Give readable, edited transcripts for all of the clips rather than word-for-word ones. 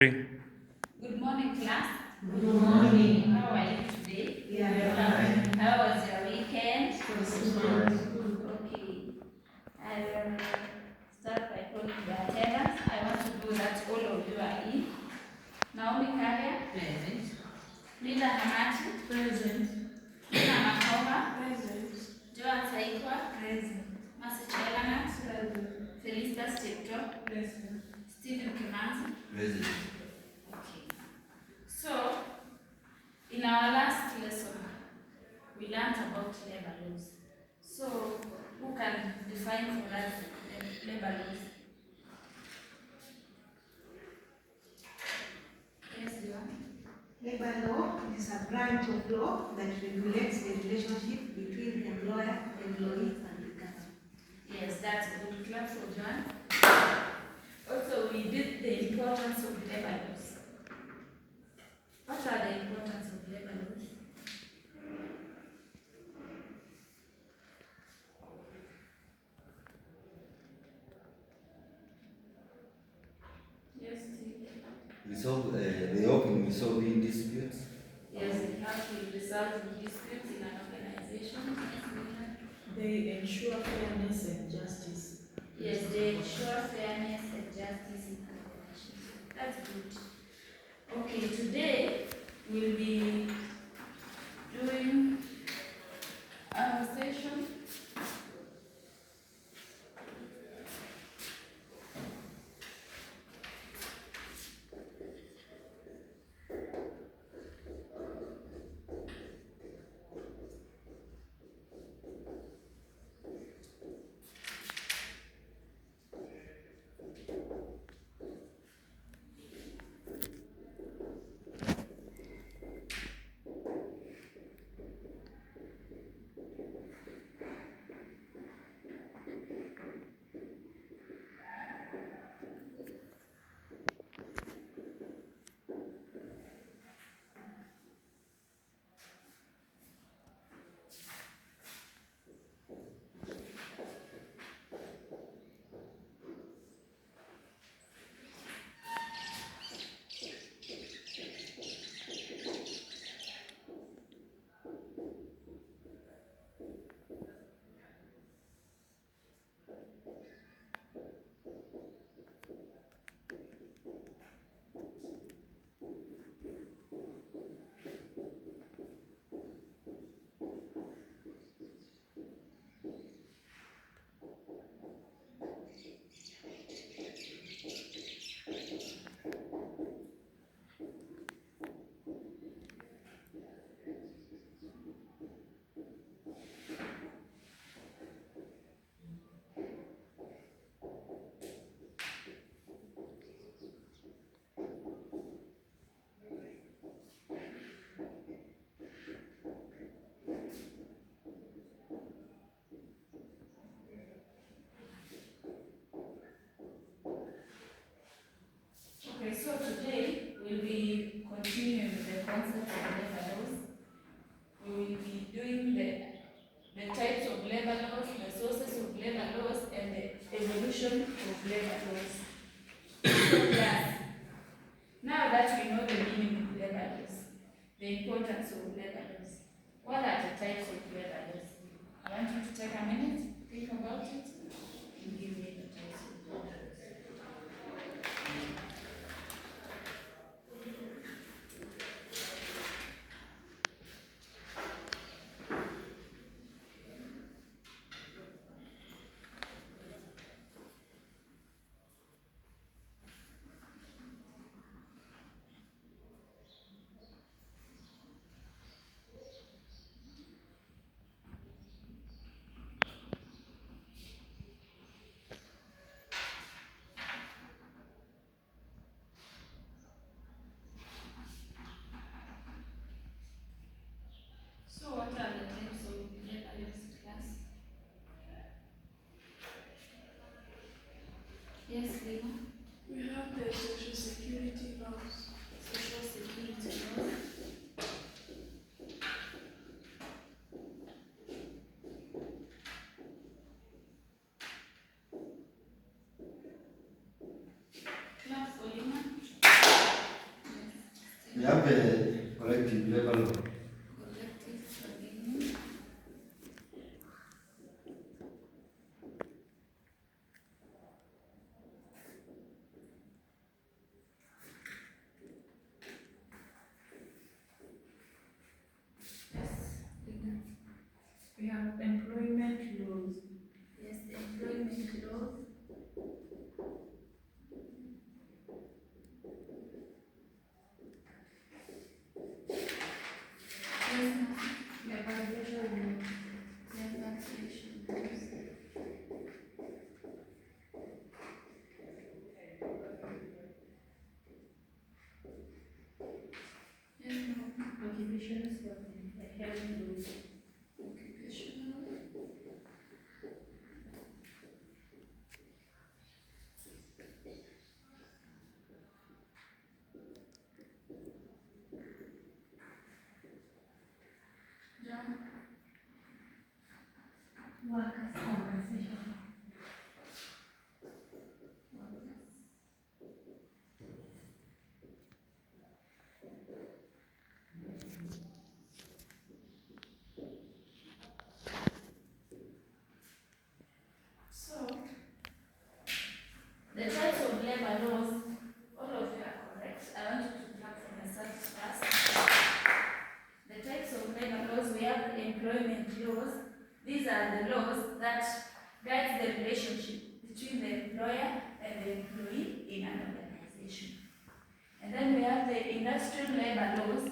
Good morning, class. Good morning. How are you today? Yeah, fine. How was your weekend? Fine. Okay. I will start by calling the attendance. I want to do that all of you are in. Naomi Karia. Present. Linda Hamati. Present. Lina Makoma. Present. Joan Saikwa. Present. Mercy Chelangat. Present. Felicitas Chepto. Present. Stephen Kimanzi. Present. Okay. So, in our last lesson, we learned about labor laws. So, who can define for us the labor laws? Yes, Joan. Labor law is a branch of law that regulates the relationship between employer, employee, and the government. Yes, that's a good clap for Joan. Also, we did the importance of labor laws. What are the importance of labor laws? Yes, Steve. They often resolving disputes. Yes, it helps to resolve disputes in an organization. Yes, Nina. They ensure fairness and justice. Yes, they ensure fairness and justice in organizations. That's good. Okay, today we'll be doing a session. Okay, so today we'll be continuing with the concept of labor laws. We will be doing the types of labor laws, the sources of labor laws, and the evolution of labor laws. So class, now that we know the meaning of labor laws, the importance of labor laws, what are the types of labor laws? I want you to take a minute, think about it, and give me the types of labor laws. We have a collective labor law. Collective bargaining. Yes, We have employment laws. yes, employment laws. Yes, ma'am. Labor Relaxation laws. Yes, ma'am. occupations for the health laws. Occupational. John. Workers' compensation. So, the types of labor laws, all of you are correct. I want you to clap for yourselves first. The types of labor laws, we have employment laws. These are the laws that guide the relationship between the employer and the employee in an organization. And then we have the industrial labor laws.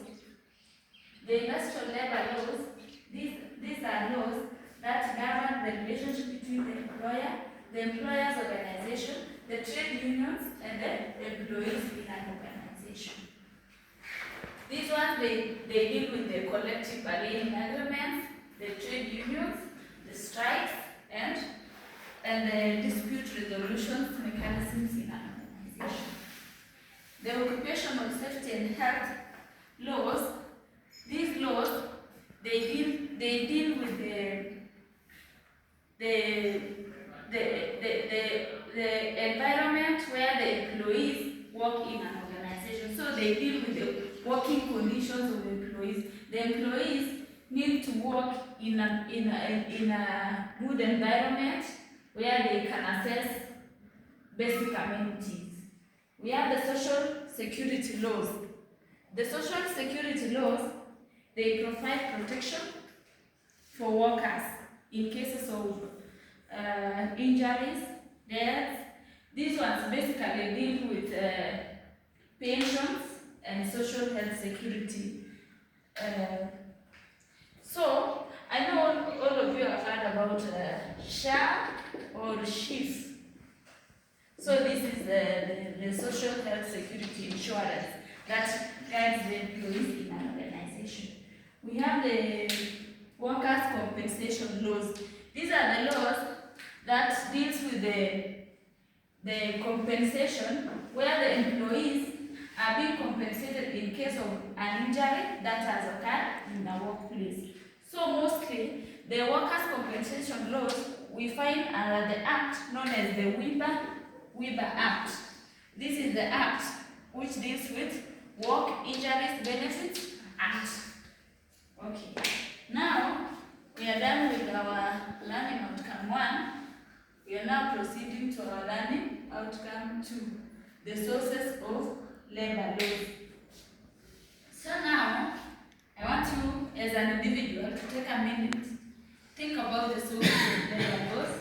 The industrial labor laws, these are laws that govern the relationship between the employer, the employer's organization, the trade unions, and the employees in an organization. These ones, they deal with the collective bargaining agreements, the trade unions, the strikes, and the dispute resolution mechanisms in an organization. The occupational safety and health laws, these laws, they deal with the environment where the employees work in an organization. So they deal with the working conditions of the employees. The employees need to work in a good environment where they can access basic amenities. We have the social security laws. The social security laws, they provide protection for workers in cases of injuries, deaths. These ones basically deal with pensions and social health security. So, I know all of you have heard about SHA or SHIF. So this is the social health security insurance that guides the employees in an organization. We have the workers' compensation laws. These are the laws that deals with the compensation where the employees are being compensated in case of an injury that has occurred in the workplace. So mostly the workers' compensation laws we find under the act known as the WIBA Act. This is the act which deals with Work Injuries Benefits Act. Okay. Now we are done with our learning outcome 1. We are now proceeding to our learning outcome 2, the sources of labor laws. So now I want you as an individual to take a minute, think about the sources of labor laws.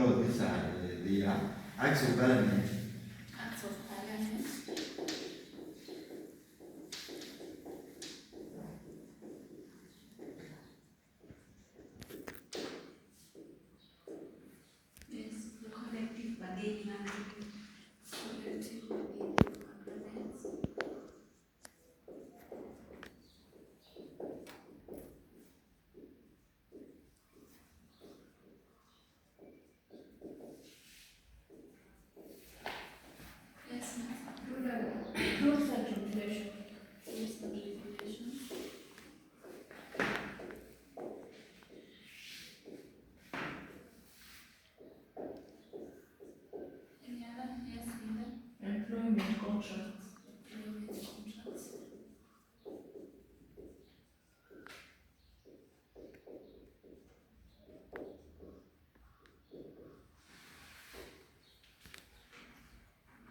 law, these are the acts of parliament. Acts of Parliament. Yes, The collective bargaining agreement. collective bargaining agreements. Yes, ma'am. Rules and regulations. Rules and regulations. Any other? Yes, Linda. Employment contracts. Employment contracts.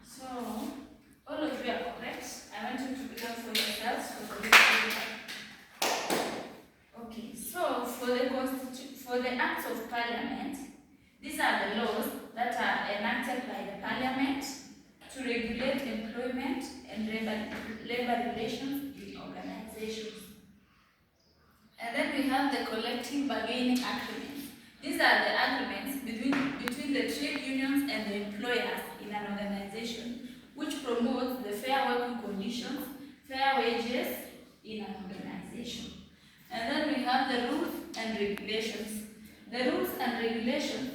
So, all of you are correct. I want you to pick up for yourselves for the next. Okay, so for the acts of parliament, these are the laws that are enacted by the parliament to regulate employment and labor relations in organizations. And then we have the collective bargaining agreements. These are the agreements between the trade unions and the employers in an organization, which promotes the fair working conditions, fair wages in an organization. And then we have the rules and regulations. The rules and regulations,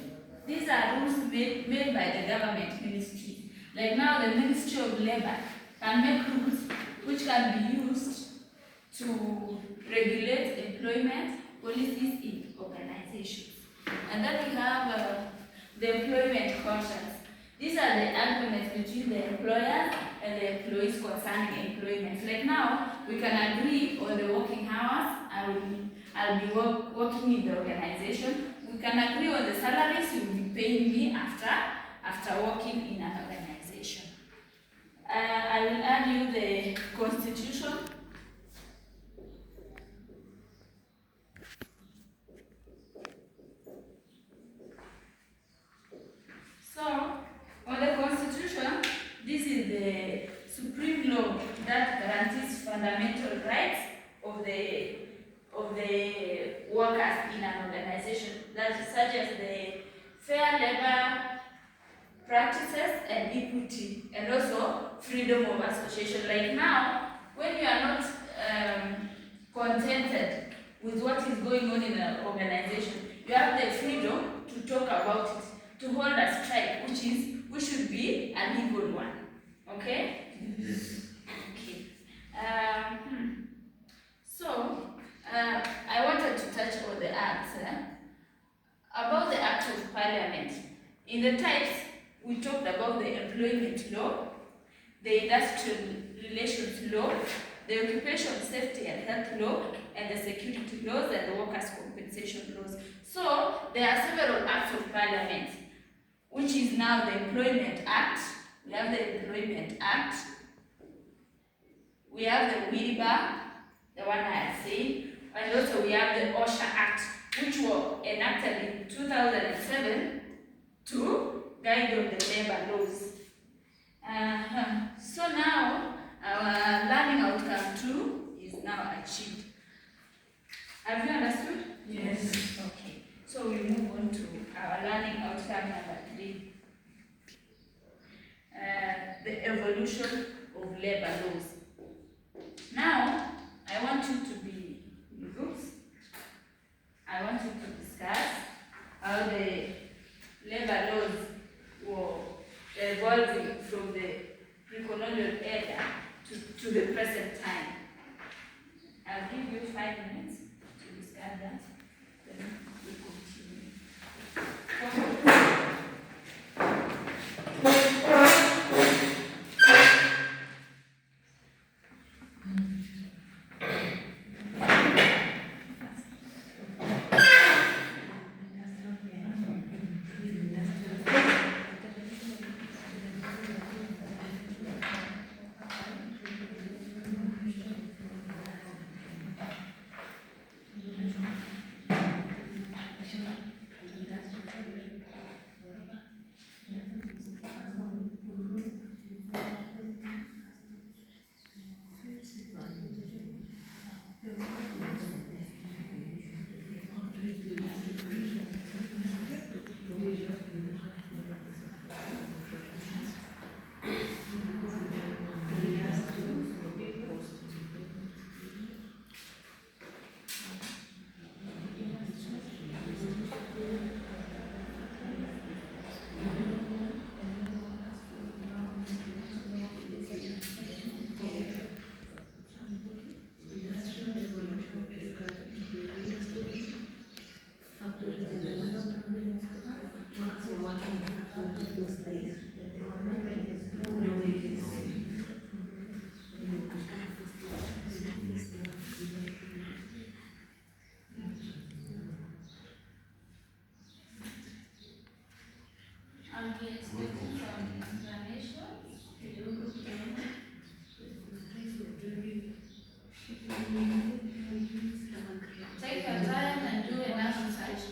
these are rules made by the government ministry. Like now, the Ministry of Labor can make rules which can be used to regulate employment policies in organizations. And then we have the employment contracts. These are the agreements between the employer and the employees concerning employment. Like now, we can agree on the working hours. I'll be working in the organization. We can agree on the salaries you will be paying me after working in an organization. I will add you the constitution. So, on the constitution, this is the supreme law that guarantees fundamental rights of the workers in an organization, that is such as the fair labor practices and equity, and also freedom of association. Like now, when you are not contented with what is going on in an organization, you have the freedom to talk about it, to hold a strike, which should be a legal one. Okay? Okay. So, I wanted to touch on the acts. About the Act of Parliament. In the types, we talked about the employment law, the industrial relations law, the occupation safety and health law, and the security laws and the workers' compensation laws. So, there are several acts of parliament, which is now the Employment Act. We have the Employment Act. We have the WILBA, the one I had said, and also we have the OSHA Act, which were enacted in 2007 to guide on the labor laws. So now, our learning outcome 2 is now achieved. Have you understood? Yes. Okay. So we move on to our learning outcome number 3. The evolution of labor laws. Now, I want you to be in groups. I want you to discuss how the labor laws were evolving from the pre-colonial era to the present time. I'll give you 5 minutes to discuss that. Then we continue. I'll be expecting some explanations. Take your time and do enough research.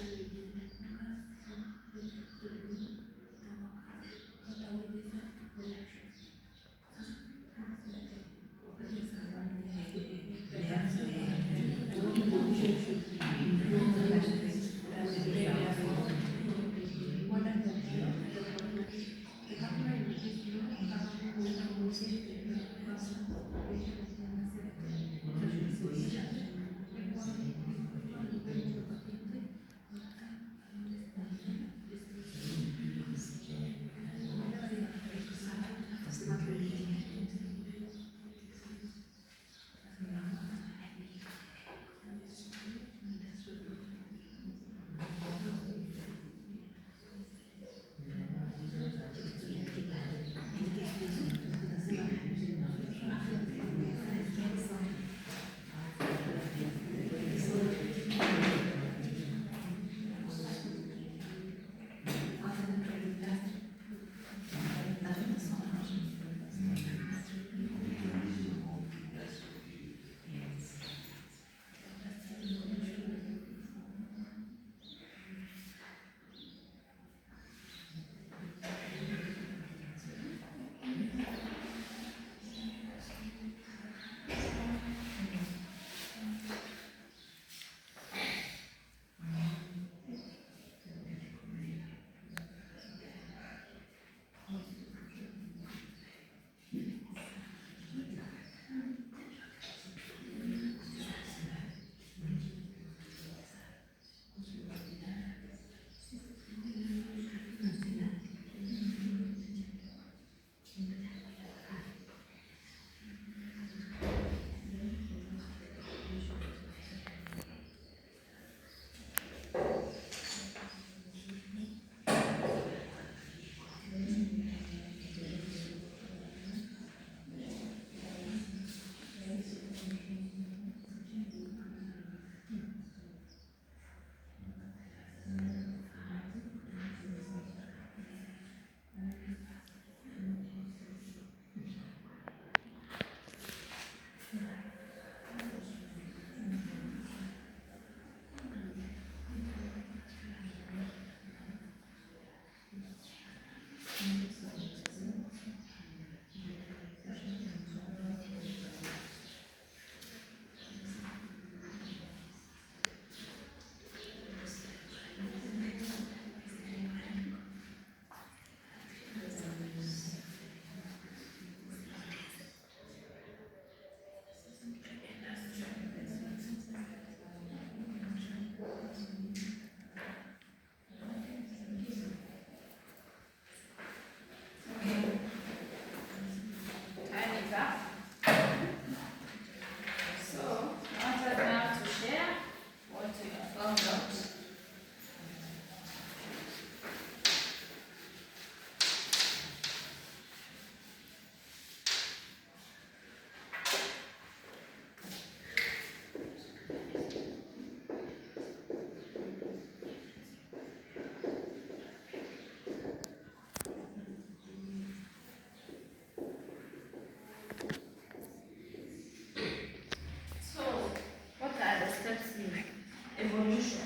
Evolution.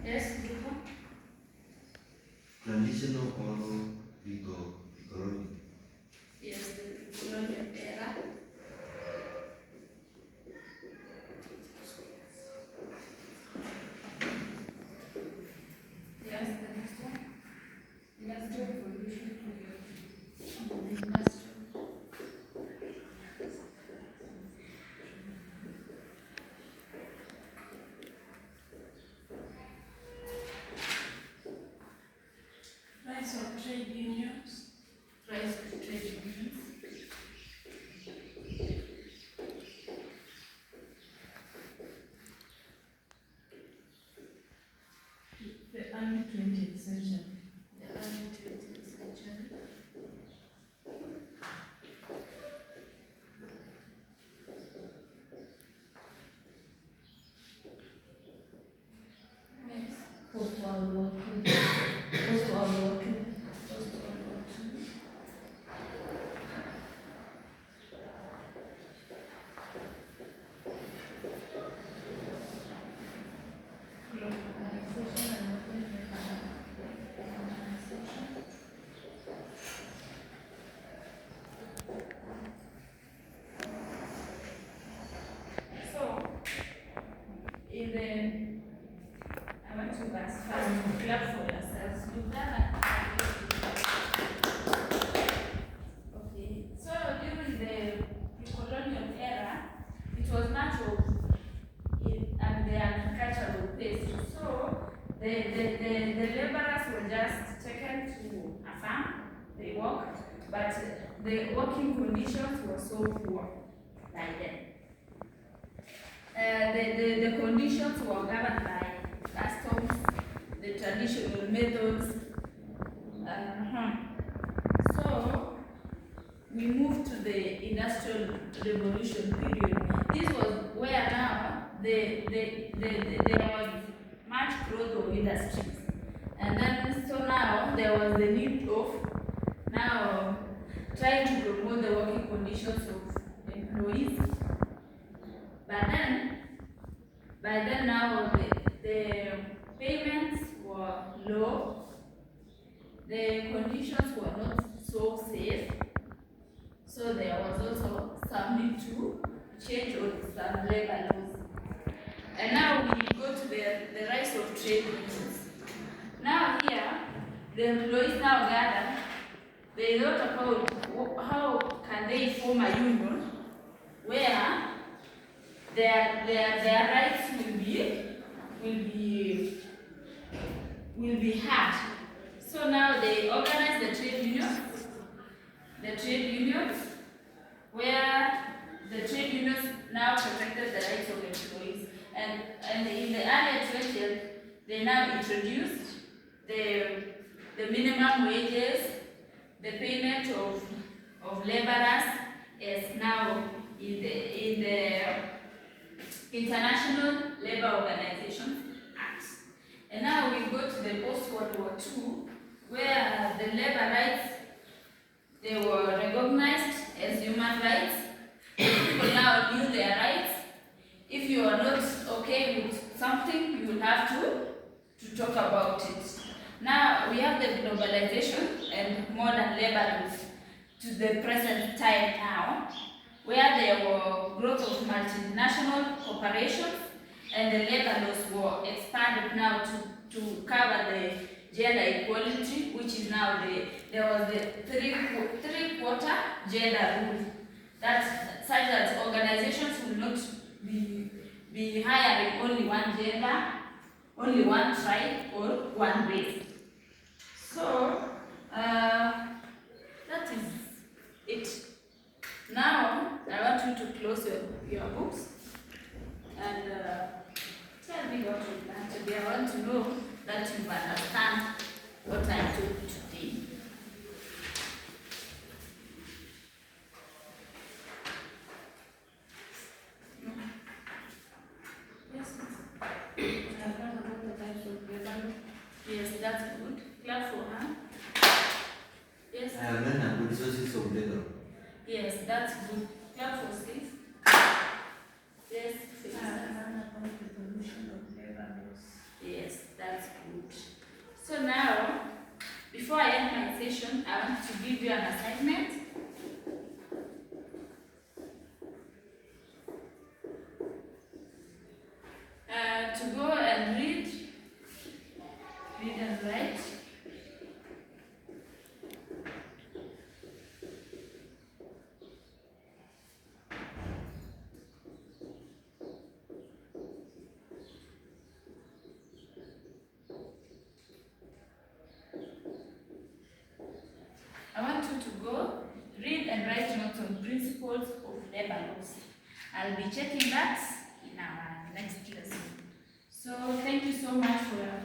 Yes, Rupa? Transitional or ecological. Yes, the colonial era. Yes, the next one. Industrial revolution. Industrial. Rise of trade unions. Rise of trade unions. The early 20th century. The early 20th century. Yes. Post-World War II. Post-World War II. Post-World War II. Globalization and urbanization. So, in the I want to verse first, clap for yourselves. You've done it. Okay. So during the colonial era, it was much of the agricultural base. So the laborers were just taken to a farm, they worked, but the working conditions were so poor by then. The conditions were governed by customs, the traditional methods. So we moved to the Industrial Revolution period. This was where now there was much growth of industries. And then so now there was the need of now trying to promote the working conditions of employees. By then now the payments were low, the conditions were not so safe, so there was also some need to change on some labor laws. And now we go to the rise of trade unions. Now here, the employees now gather, they thought about how can they form a union where their rights will be heard. So now they organize the trade unions, where the trade unions now protected the rights of employees. And in the early 20th, they now introduced the minimum wages, the payment of laborers is now in the International Labour Organization Act. And now we go to the post-World War II, where the labor rights, they were recognized as human rights. People now knew their rights. If you are not okay with something, you will have to talk about it. Now we have the globalization and modern labor laws to the present time now, where there were growth of multinational corporations and the labor laws were expanded now to cover the gender equality, which is now there was the three-quarter gender rule, that such that organizations will not be hiring only one gender, only one tribe or one race. So that is it. Now I want you to close your books and tell me what you plan today. I want to know that you understand what I told you today. Yes. I've learned about the types of labor. Yes, that's good. Clap for her. Yes. I have learned about sources of labor. Yes, that's good. Clap for Steve. Yes. I've learned about the pollution of labor laws. Yes, that's good. So now, before I end my session, I want to give you an assignment. To go and read and write. I want you to go read and write notes on principles of labor laws. I'll be checking that in our next lesson. So thank you so much for your